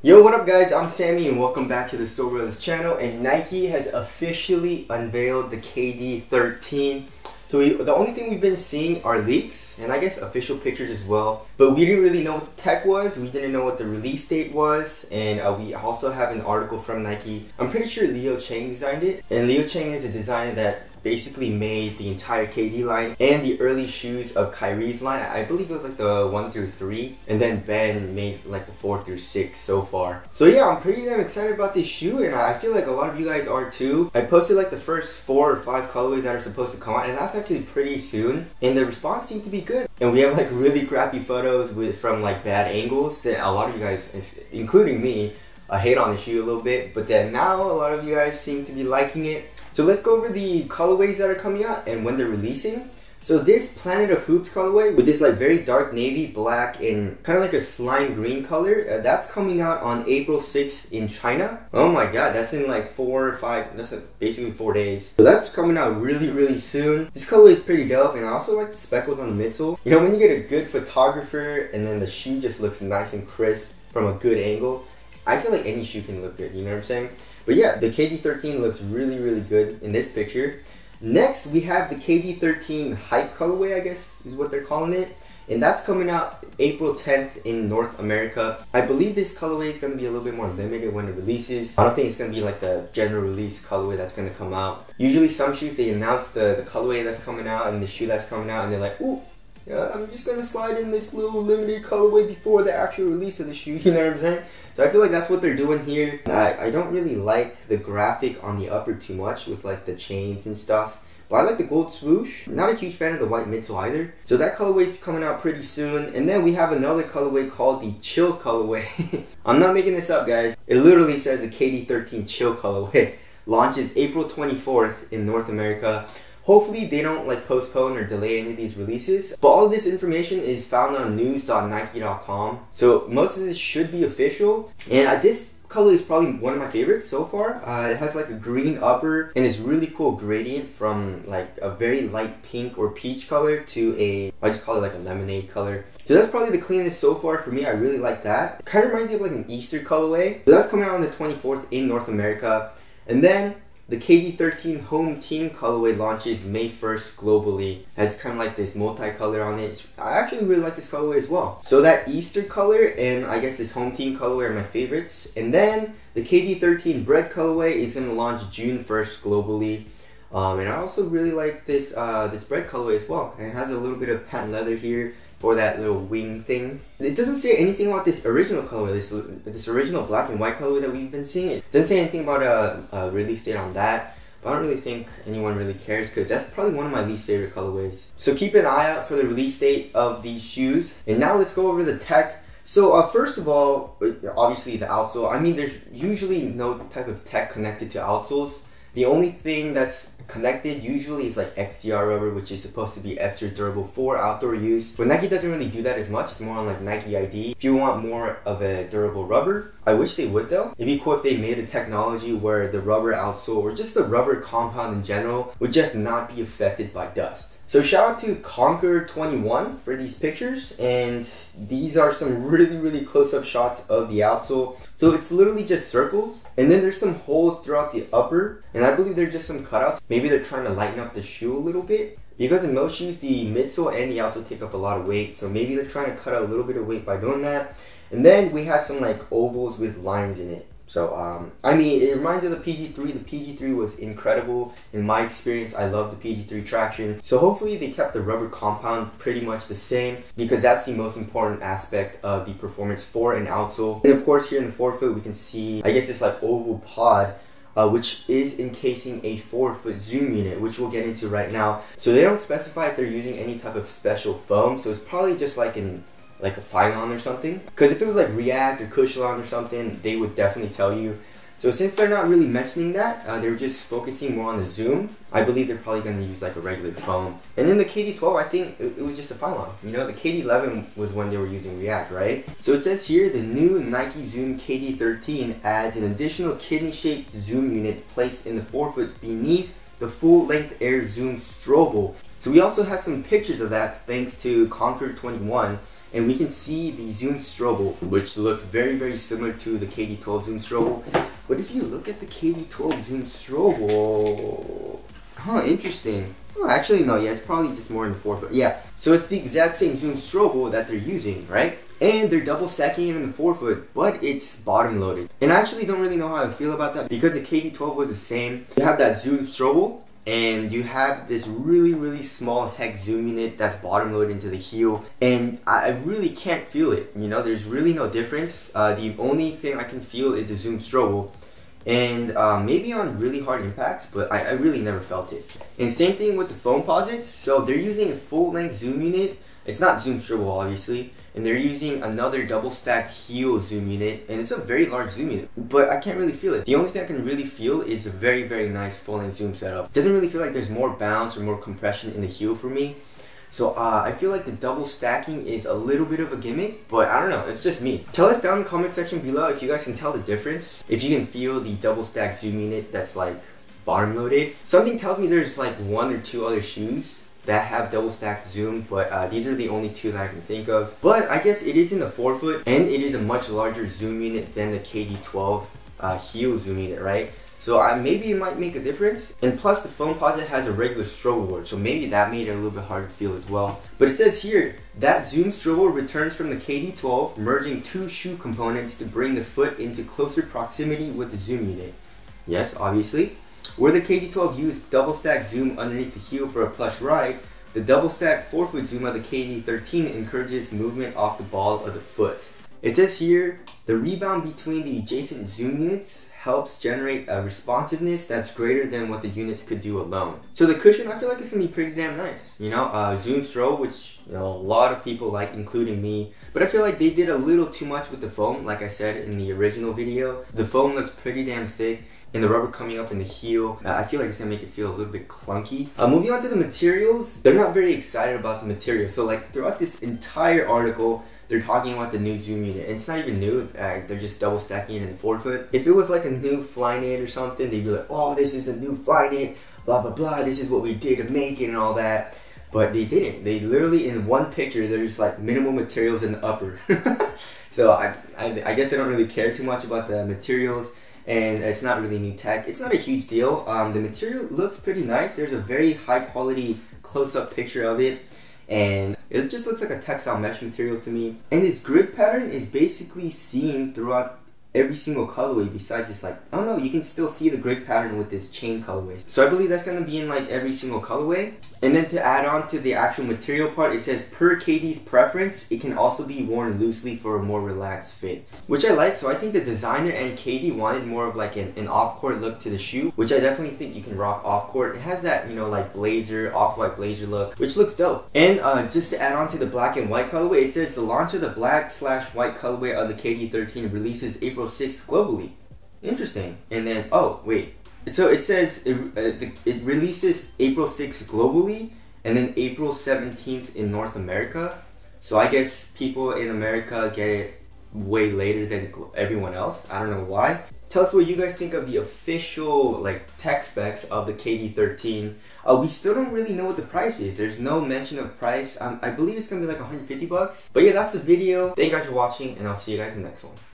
Yo, what up guys, I'm Sammy and welcome back to the Colorways channel. And Nike has officially unveiled the KD13. So the only thing we've been seeing are leaks and I guess official pictures as well. But we didn't really know what the tech was, we didn't know what the release date was, and we also have an article from Nike. I'm pretty sure Leo Chang designed it. And Leo Chang is a designer that basically made the entire KD line and the early shoes of Kyrie's line. I believe it was like the 1 through 3, and then Ben made like the 4 through 6 so far. So yeah, I'm pretty damn excited about this shoe, and I feel like a lot of you guys are too. I posted like the first 4 or 5 colorways that are supposed to come out, and that's actually pretty soon, and the response seemed to be good. And we have like really crappy photos from like bad angles that a lot of you guys, including me, hate on the shoe a little bit, but then now a lot of you guys seem to be liking it. So let's go over the colorways that are coming out and when they're releasing. So this Planet of Hoops colorway with this like very dark navy, black, and kind of like a slime green color, that's coming out on April 6th in China. Oh my god, that's in like 4 or 5, that's basically 4 days. So that's coming out really soon. This colorway is pretty dope, and I also like the speckles on the midsole. You know, when you get a good photographer and then the shoe just looks nice and crisp from a good angle, I feel like any shoe can look good, you know what I'm saying? But yeah, the KD13 looks really good in this picture. Next, we have the KD13 Hype colorway, I guess is what they're calling it. And that's coming out April 10th in North America. I believe this colorway is going to be a little bit more limited when it releases. I don't think it's going to be like the general release colorway that's going to come out. Usually some shoes, they announce the colorway that's coming out and the shoe that's coming out, and they're like, ooh, yeah, I'm just going to slide in this little limited colorway before the actual release of the shoe, you know what I'm saying? So I feel like that's what they're doing here. I don't really like the graphic on the upper too much with like the chains and stuff, but I like the gold swoosh. Not a huge fan of the white midsole either. So that colorway is coming out pretty soon. And then we have another colorway called the Chill colorway. I'm not making this up, guys. It literally says the KD13 Chill colorway launches April 24th in North America. Hopefully they don't like postpone or delay any of these releases. But all of this information is found on news.nike.com. So most of this should be official. And this color is probably one of my favorites so far. It has like a green upper and this really cool gradient from like a very light pink or peach color to I just call it like a lemonade color. So that's probably the cleanest so far for me. I really like that. It kind of reminds me of like an Easter colorway. So that's coming out on the 24th in North America. And then the KD13 Home Team colorway launches May 1st globally. It has kind of like this multicolor on it. I actually really like this colorway as well. So that Easter color and I guess this Home Team colorway are my favorites. And then the KD13 Bread colorway is going to launch June 1st globally. And I also really like this this Bread colorway as well. And it has a little bit of patent leather here for that little wing thing. It doesn't say anything about this original colorway, this original black and white colorway that we've been seeing. It doesn't say anything about a release date on that. But I don't really think anyone really cares because that's probably one of my least favorite colorways. So keep an eye out for the release date of these shoes. And now let's go over the tech. So first of all, obviously the outsole. I mean, there's usually no type of tech connected to outsoles. The only thing that's connected usually is like XDR rubber, which is supposed to be extra durable for outdoor use. But Nike doesn't really do that as much. It's more on like Nike ID. If you want more of a durable rubber, I wish they would though. It'd be cool if they made a technology where the rubber outsole or just the rubber compound in general would just not be affected by dust. So shout out to Conquer21 for these pictures, and these are some really close-up shots of the outsole. So it's literally just circles, and then there's some holes throughout the upper, and I believe they're just some cutouts. Maybe they're trying to lighten up the shoe a little bit, because in most shoes the midsole and the outsole take up a lot of weight, so maybe they're trying to cut out a little bit of weight by doing that. And then we have some like ovals with lines in it. So, I mean, it reminds me of the PG3. The PG3 was incredible. In my experience, I love the PG3 traction. So hopefully they kept the rubber compound pretty much the same, because that's the most important aspect of the performance for an outsole. And of course, here in the forefoot, we can see, I guess, this like oval pod, which is encasing a 4-foot zoom unit, which we'll get into right now. So they don't specify if they're using any type of special foam. So it's probably just like a Phylon or something, because if it was like React or Cushlon or something, they would definitely tell you. So since they're not really mentioning that, they're just focusing more on the zoom, I believe they're probably going to use like a regular foam. And then the KD12, I think it was just a Phylon. You know, the KD11 was when they were using React, right? So it says here, the new Nike Zoom KD13 adds an additional kidney-shaped zoom unit placed in the forefoot beneath the full-length Air Zoom Strobel. So we also have some pictures of that thanks to Conquer21. and we can see the zoom strobel, which looks very similar to the KD12 zoom strobel. But if you look at the KD12 zoom strobel, interesting. Oh, actually no, yeah, it's probably just more in the forefoot. Yeah, so it's the exact same zoom strobel that they're using, right? And they're double stacking it in the forefoot, but it's bottom loaded. And I actually don't really know how I feel about that, because the KD12 was the same. You have that zoom strobel, and you have this really small hex zoom unit that's bottom loaded into the heel, and I really can't feel it. You know, there's really no difference. The only thing I can feel is the zoom strobel, and maybe on really hard impacts, but I really never felt it. And same thing with the foam posits. So they're using a full length zoom unit. It's not zoom strobel obviously, and they're using another double stacked heel zoom unit, and it's a very large zoom unit, but I can't really feel it. The only thing I can really feel is a very nice full length zoom setup. It doesn't really feel like there's more bounce or more compression in the heel for me. So I feel like the double stacking is a little bit of a gimmick, but I don't know, it's just me. Tell us down in the comment section below if you guys can tell the difference. If you can feel the double stacked zoom unit that's like bottom loaded. Something tells me there's like 1 or 2 other shoes that have double stacked zoom, but these are the only 2 that I can think of. But I guess it is in the forefoot, and it is a much larger zoom unit than the KD12 heel zoom unit, right? So maybe it might make a difference. And plus the foam posit has a regular strobel board, so maybe that made it a little bit harder to feel as well. But it says here, that zoom strobel returns from the KD12, merging 2 shoe components to bring the foot into closer proximity with the zoom unit. Yes, obviously. Where the KD12 used double stack zoom underneath the heel for a plush ride, the double stack forefoot zoom of the KD13 encourages movement off the ball of the foot. It says here, the rebound between the adjacent zoom units helps generate a responsiveness that's greater than what the units could do alone. So the cushion, I feel like it's gonna be pretty damn nice. You know, zoom strobe, which a lot of people like, including me. But I feel like they did a little too much with the foam, like I said in the original video. The foam looks pretty damn thick, and the rubber coming up in the heel, I feel like it's gonna make it feel a little bit clunky. Moving on to the materials, they're not very excited about the material. So like throughout this entire article, they're talking about the new zoom unit, and it's not even new. They're just double stacking it in the forefoot. If it was like a new Flyknit or something, they'd be like, oh, this is the new Flyknit, blah blah blah, this is what we did to make it and all that. But they didn't. They literally, in one picture, they're just like minimal materials in the upper. So I guess I don't really care too much about the materials, and it's not really new tech. It's not a huge deal. The material looks pretty nice. There's a very high quality close-up picture of it, and it just looks like a textile mesh material to me. And this grid pattern is basically seen throughout every single colorway, besides this, like, I don't know, you can still see the grid pattern with this chain colorway. So I believe that's gonna be in like every single colorway. And then to add on to the actual material part, it says per KD's preference, it can also be worn loosely for a more relaxed fit, which I like. So I think the designer and KD wanted more of like an off-court look to the shoe, which I definitely think you can rock off-court. It has that, you know, like blazer, off-white blazer look, which looks dope. And just to add on to the black and white colorway, it says the launch of the black/white colorway of the KD13 releases April 6th globally. Interesting. And then, oh wait, so it says it releases April 6th globally, and then April 17th in North America. So I guess people in America get it way later than everyone else. I don't know why. Tell us what you guys think of the official like tech specs of the KD13. We still don't really know what the price is. There's no mention of price. I believe it's gonna be like 150 bucks. But yeah, that's the video. Thank you guys for watching, and I'll see you guys in the next one.